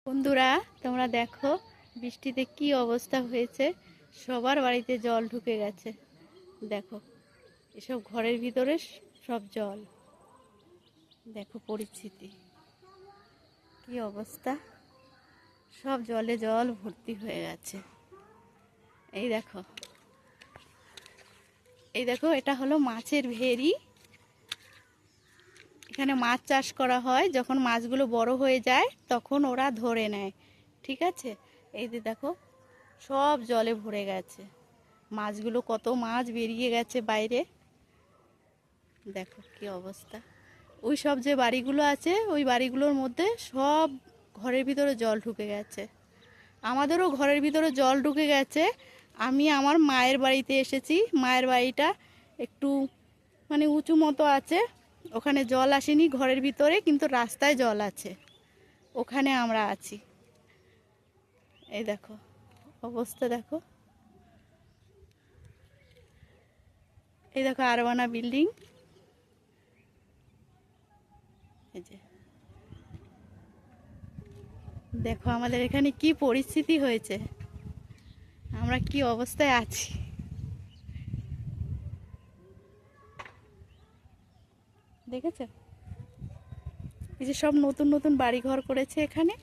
বন্ধুরা, তোমরা দেখো বৃষ্টিতে কি অবস্থা হয়েছে। সবার বাড়িতে জল ঢুকে গেছে। দেখো এসব ঘরের ভিতরে সব জল। দেখো পরিস্থিতি কি অবস্থা, সব জলে জল ভর্তি হয়ে গেছে। এই দেখো, এটা হলো মাছের ভেড়ি। এখানে মাছ চাষ করা হয়। যখন মাছগুলো বড় হয়ে যায় তখন ওরা ধরে নেয়। ঠিক আছে, এই যে দেখো সব জলে ভরে গেছে। মাছগুলো, কত মাছ বেরিয়ে গেছে বাইরে। দেখো কি অবস্থা। ওই সব যে বাড়িগুলো আছে, ওই বাড়িগুলোর মধ্যে সব ঘরের ভিতরে জল ঢুকে গেছে। আমাদেরও ঘরের ভিতরে জল ঢুকে গেছে। আমি আমার মায়ের বাড়িতে এসেছি। মায়ের বাড়িটা একটু উঁচু মতো আছে। ওখানে জল আসেনি ঘরের ভিতরে, কিন্তু রাস্তায় জল আছে। ওখানে আমরা আছি। এই দেখো অবস্থা, দেখো এই দেখো আরবানা বিল্ডিং। এই যে দেখো আমাদের এখানে কি পরিস্থিতি হয়েছে, আমরা কি অবস্থায় আছি। দেখেছো, এই যে সব নতুন নতুন বাড়ি ঘর করেছে এখানে।